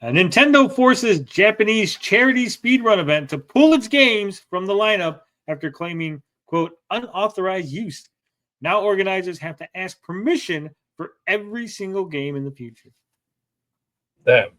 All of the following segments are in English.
Nintendo forces Japanese charity speedrun event to pull its games from the lineup after claiming, quote, unauthorized use. Now organizers have to ask permission for every single game in the future. Damn.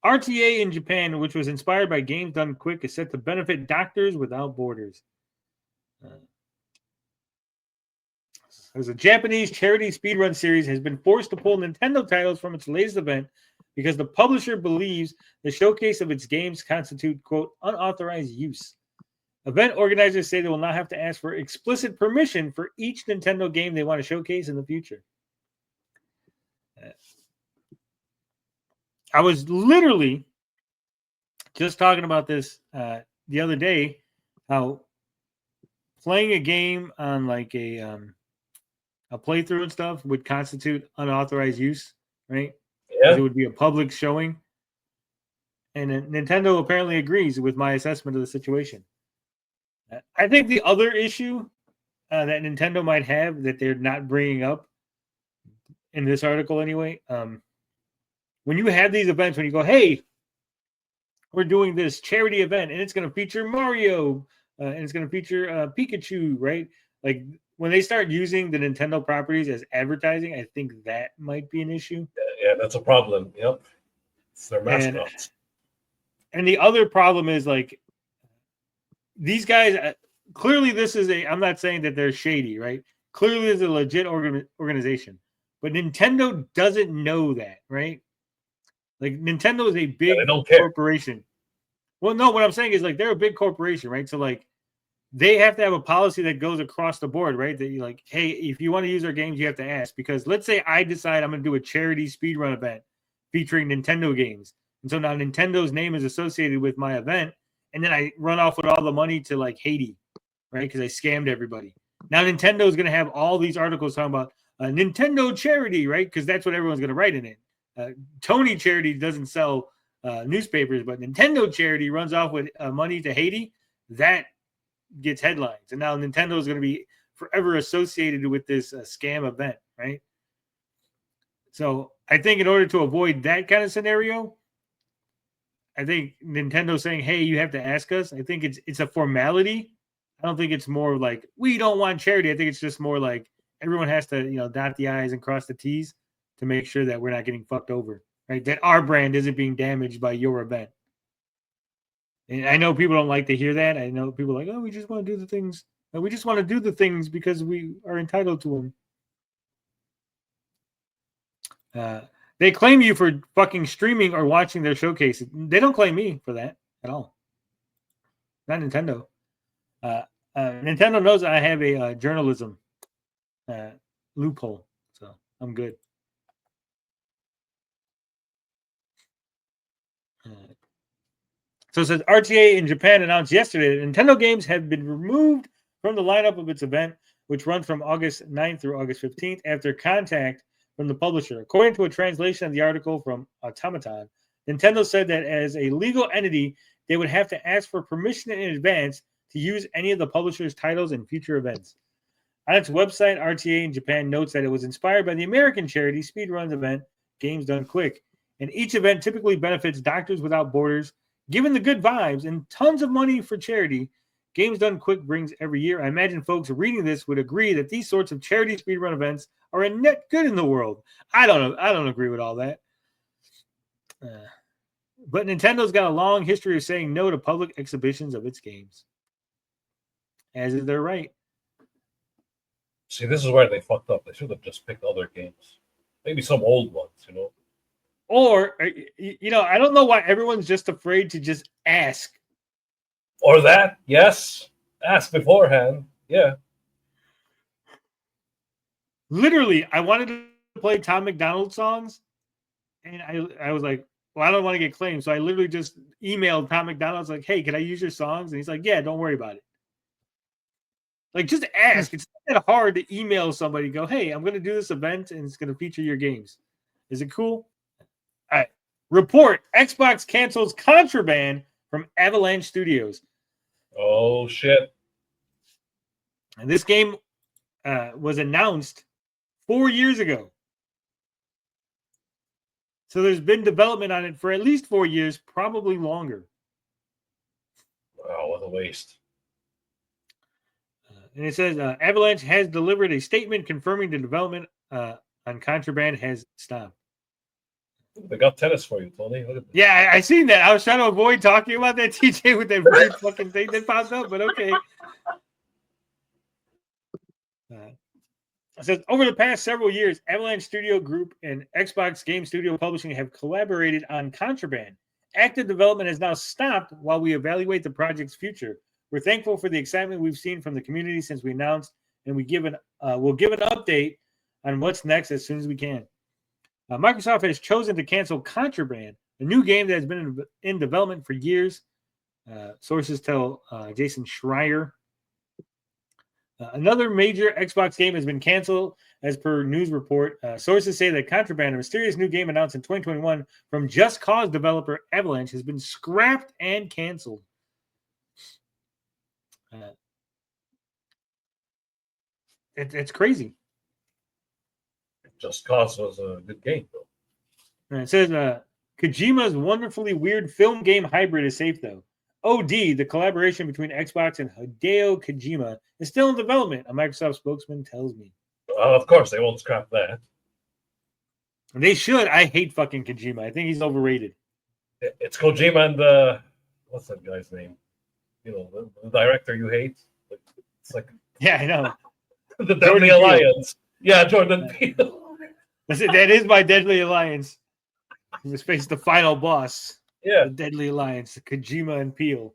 RTA in Japan, which was inspired by games done quick, is set to benefit Doctors Without Borders. As a Japanese charity speedrun series has been forced to pull Nintendo titles from its latest event because the publisher believes the showcase of its games constitute, quote, unauthorized use. Event organizers say they will now have to ask for explicit permission for each Nintendo game they want to showcase in the future. I was literally just talking about this the other day, how playing a game on like a playthrough and stuff would constitute unauthorized use, right? Yeah. It would be a public showing. And Nintendo apparently agrees with my assessment of the situation. I think the other issue that Nintendo might have that they're not bringing up in this article anyway, when you have these events, when you go, hey, we're doing this charity event and it's going to feature Mario and it's going to feature Pikachu, right? Like when they start using the Nintendo properties as advertising, I think that might be an issue. Yeah, that's a problem. Yep. It's their mascots. And the other problem is like these guys, clearly this is I'm not saying that they're shady, right? Clearly it's a legit organization, but Nintendo doesn't know that, right? Like Nintendo is a big corporation. Well, no, what I'm saying is like they're a big corporation, right? So like they have to have a policy that goes across the board, right? That you like, hey, if you want to use our games, you have to ask. Because let's say I decide I'm going to do a charity speedrun event featuring Nintendo games. And so now Nintendo's name is associated with my event. And then I run off with all the money to like Haiti, right? Because I scammed everybody. Now Nintendo is going to have all these articles talking about Nintendo charity, right? Because that's what everyone's going to write in it. Tony Charity doesn't sell newspapers, but Nintendo Charity runs off with money to Haiti. That gets headlines. And now Nintendo is going to be forever associated with this scam event, right? So I think in order to avoid that kind of scenario, I think Nintendo's saying, hey, you have to ask us. I think it's a formality. I don't think it's more like we don't want charity. I think it's just more like everyone has to, dot the I's and cross the T's to make sure that we're not getting fucked over, right? That our brand isn't being damaged by your event. And I know people don't like to hear that. I know people are like, oh, we just want to do the things. We just want to do the things because we are entitled to them. They claim you for fucking streaming or watching their showcases. They don't claim me for that at all. Not Nintendo. Nintendo knows I have a journalism loophole, so I'm good. So it says RTA in Japan announced yesterday that Nintendo games have been removed from the lineup of its event, which runs from August 9th through August 15th after contact from the publisher. According to a translation of the article from Automaton, Nintendo said that as a legal entity, they would have to ask for permission in advance to use any of the publisher's titles in future events. On its website, RTA in Japan notes that it was inspired by the American charity speedruns event, Games Done Quick, and each event typically benefits Doctors Without Borders. Given the good vibes and tons of money for charity, Games Done Quick brings every year. I imagine folks reading this would agree that these sorts of charity speedrun events are a net good in the world. I don't know. I don't agree with all that. But Nintendo's got a long history of saying no to public exhibitions of its games. As is their right. See, this is where they fucked up. They should have just picked other games. Maybe some old ones, Or, I don't know why everyone's just afraid to just ask. Or that, yes. Ask beforehand. Yeah. Literally, I wanted to play Tom McDonald songs, and I was like, well, I don't want to get claimed. So I literally just emailed Tom McDonald. I was like, hey, can I use your songs? And he's like, yeah, don't worry about it. Like, just ask. It's not that hard to email somebody and go, hey, I'm going to do this event, and it's going to feature your games. Is it cool? All right. Report: Xbox cancels Contraband from Avalanche Studios. Oh, shit. And this game was announced 4 years ago. So there's been development on it for at least 4 years, probably longer. Wow, what a waste. And it says Avalanche has delivered a statement confirming the development on Contraband has stopped. They got tennis for you, Tony. Look at this. Yeah, I seen that. I was trying to avoid talking about that, TJ, with that weird fucking thing that popped up, but okay. It says, over the past several years, Avalanche Studio Group and Xbox Game Studio Publishing have collaborated on Contraband. Active development has now stopped while we evaluate the project's future. We're thankful for the excitement we've seen from the community since we announced, and we'll give an update on what's next as soon as we can. Microsoft has chosen to cancel Contraband, a new game that has been in development for years. Sources tell Jason Schreier. Another major Xbox game has been canceled, as per news report. Sources say that Contraband, a mysterious new game announced in 2021 from Just Cause developer Avalanche, has been scrapped and canceled. It's crazy. Just Cause was a good game, though. And it says Kojima's wonderfully weird film game hybrid is safe, though. OD, the collaboration between Xbox and Hideo Kojima, is still in development, a Microsoft spokesman tells me. Of course, they won't scrap that. And they should. I hate fucking Kojima. I think he's overrated. It's Kojima and what's that guy's name? You know, the director you hate. It's like yeah, I know. The Deadly Alliance. Yeah, Jordan Peele. That is my Deadly Alliance. He was faced the final boss. Yeah, the Deadly Alliance, Kojima and Peele.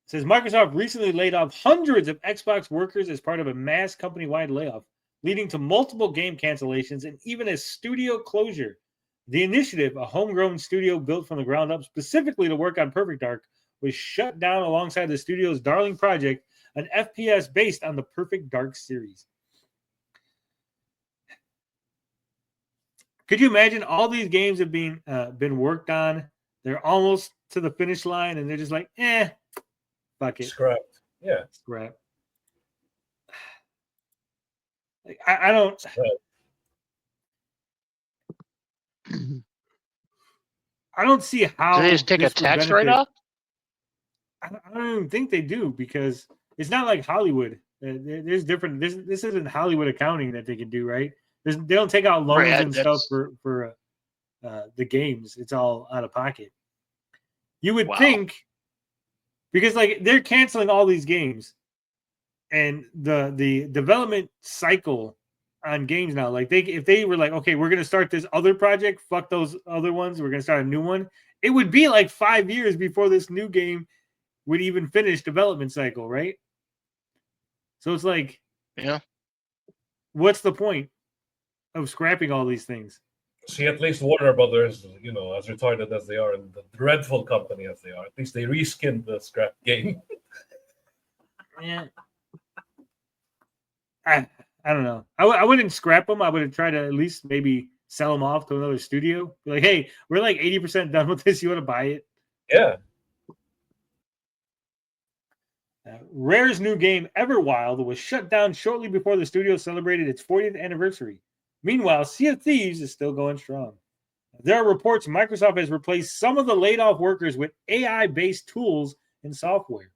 Says Microsoft recently laid off hundreds of Xbox workers as part of a mass company-wide layoff, leading to multiple game cancellations and even a studio closure. The initiative, a homegrown studio built from the ground up specifically to work on Perfect Dark, was shut down alongside the studio's darling project, an FPS based on the Perfect Dark series. Could you imagine all these games have been worked on? They're almost to the finish line, and they're just like, fuck it. Scrapped. Yeah. Scrap. Like, I don't. I don't see how. Do they just take a tax write-off? I don't even think they do, because it's not like Hollywood. There's different. This isn't Hollywood accounting that they can do, right? They don't take out loans and stuff for the games. It's all out of pocket. You would think, because like they're canceling all these games, and the development cycle on games now, like if they were like, okay, we're gonna start this other project, fuck those other ones, we're gonna start a new one. It would be like 5 years before this new game would even finish development cycle, right? So it's like, yeah, what's the point of scrapping all these things? See, at least Warner Brothers, you know, as retarded as they are, and the dreadful company as they are, at least they reskinned the scrap game. Yeah. I don't know. I wouldn't scrap them. I would try to at least maybe sell them off to another studio. Be like, hey, we're like 80% done with this. You want to buy it? Yeah. Rare's new game, Everwild, was shut down shortly before the studio celebrated its 40th anniversary. Meanwhile, Sea of Thieves is still going strong. There are reports Microsoft has replaced some of the laid-off workers with AI-based tools and software.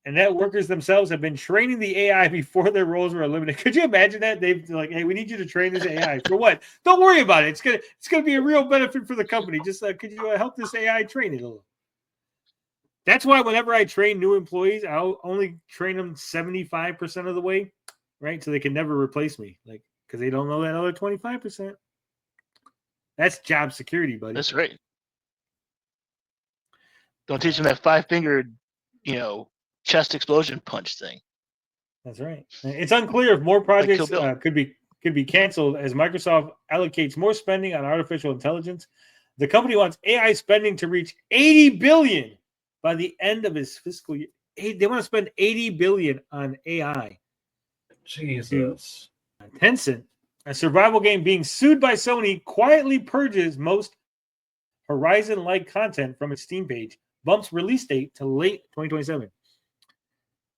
And that workers themselves have been training the AI before their roles were eliminated. Could you imagine that? They've like, hey, we need you to train this AI. For what? Don't worry about it. It's gonna be a real benefit for the company. Just could you help this AI train it a little? That's why whenever I train new employees, I'll only train them 75% of the way, right? So they can never replace me, like, because they don't know that other 25%. That's job security, buddy. That's right. Don't teach them that 5-fingered, chest explosion punch thing. That's right. It's unclear if more projects could be canceled as Microsoft allocates more spending on artificial intelligence. The company wants AI spending to reach $80 billion by the end of its fiscal year. They want to spend $80 billion on AI. Jesus. Tencent, a survival game being sued by Sony, quietly purges most Horizon-like content from its Steam page, bumps release date to late 2027.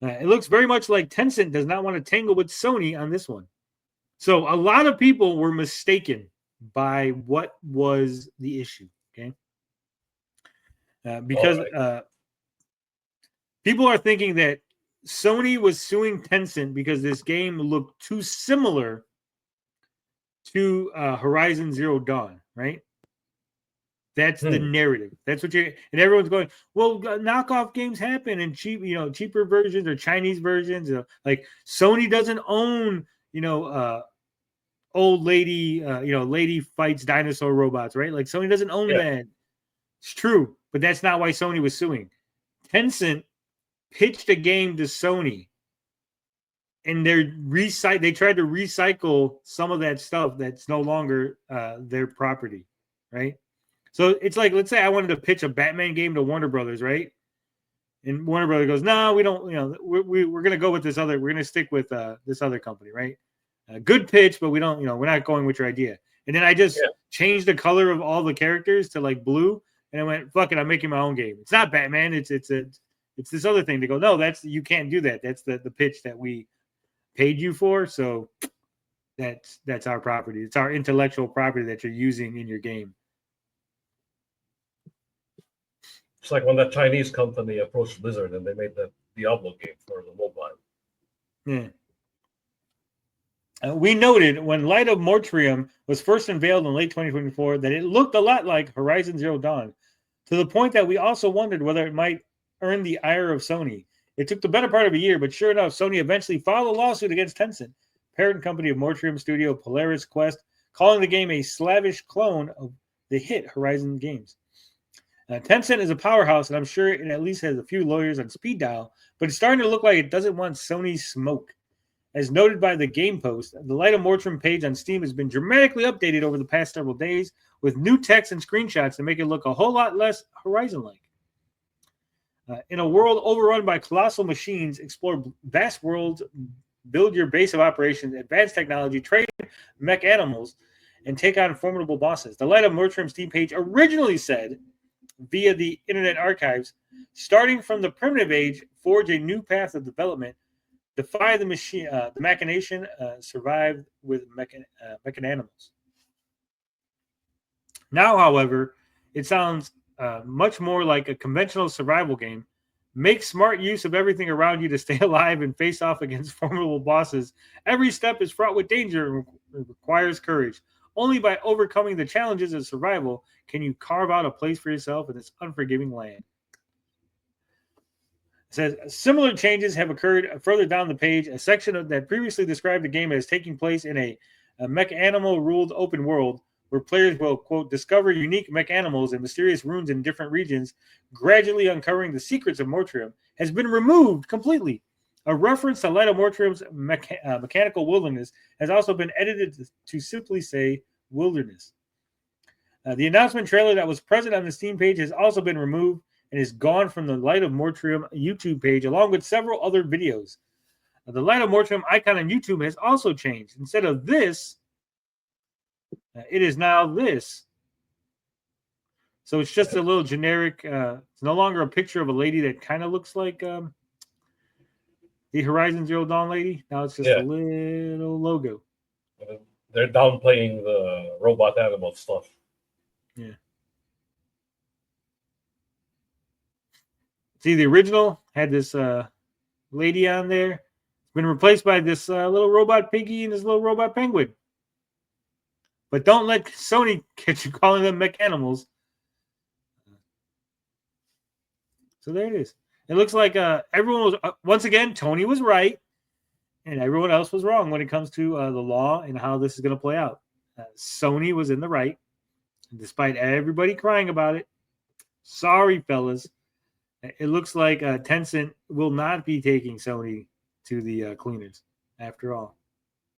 It looks very much like Tencent does not want to tangle with Sony on this one. So a lot of people were mistaken by what was the issue. Okay. Because people are thinking that Sony was suing Tencent because this game looked too similar to Horizon Zero Dawn, right? That's the narrative. That's what you're, and everyone's going, well, knockoff games happen and cheaper versions or Chinese versions. Like Sony doesn't own, old lady, lady fights dinosaur robots, right? Like Sony doesn't own that. It's true, but that's not why Sony was suing. Tencent pitched a game to Sony, and they tried to recycle some of that stuff that's no longer their property, right? So it's like, let's say I wanted to pitch a Batman game to Warner Brothers, right? And Warner Brothers goes, no, we don't, we're going to go with this other, we're going to stick with this other company, right? Good pitch, but we don't, we're not going with your idea. And then I just changed the color of all the characters to like blue, and I went, fuck it, I'm making my own game. It's not Batman, it's this other thing. To go, no, you can't do that. That's the pitch that we paid you for. So that's our property. It's our intellectual property that you're using in your game. It's like when that Chinese company approached Blizzard and they made that Diablo game for the mobile. Yeah. We noted when Light of Mortrium was first unveiled in late 2024 that it looked a lot like Horizon Zero Dawn, to the point that we also wondered whether it might earn the ire of Sony. It took the better part of a year, but sure enough, Sony eventually filed a lawsuit against Tencent, parent company of Mortrium studio Polaris Quest, calling the game a slavish clone of the hit Horizon games. Tencent is a powerhouse, and I'm sure it at least has a few lawyers on speed dial, but it's starting to look like it doesn't want Sony's smoke. As noted by the Game Post, the Light of Mortrium page on Steam has been dramatically updated over the past several days with new text and screenshots to make it look a whole lot less Horizon-like. In a world overrun by colossal machines, explore vast worlds, build your base of operations, advance technology, trade mech animals, and take on formidable bosses. The Light of Mortrium Steam page originally said, via the Internet Archives, starting from the primitive age, forge a new path of development, defy the machine, the machination, survive with mechanimals. Now, however, it sounds much more like a conventional survival game. Make smart use of everything around you to stay alive and face off against formidable bosses. Every step is fraught with danger and requires courage. Only by overcoming the challenges of survival can you carve out a place for yourself in this unforgiving land. It says similar changes have occurred further down the page. A section that previously described the game as taking place in a mech animal ruled open world where players will, quote, discover unique mech animals and mysterious runes in different regions, gradually uncovering the secrets of Mortrium, has been removed completely. A reference to Light of Mortrium's mechanical wilderness has also been edited to simply say wilderness. The announcement trailer that was present on the Steam page has also been removed and is gone from the Light of Mortrium YouTube page, along with several other videos. The Light of Mortrium icon on YouTube has also changed. Instead of this, it is now this. So it's just a little generic. It's no longer a picture of a lady that kind of looks like the Horizon Zero Dawn lady. Now it's just a little logo. They're downplaying the robot animal stuff. Yeah. See, the original had this lady on there. It's been replaced by this little robot piggy and this little robot penguin. But don't let Sony catch you calling them mech animals. So there it is. It looks like everyone was, once again, Tony was right, and everyone else was wrong when it comes to the law and how this is going to play out. Sony was in the right, despite everybody crying about it. Sorry, fellas. It looks like Tencent will not be taking Sony to the cleaners, after all.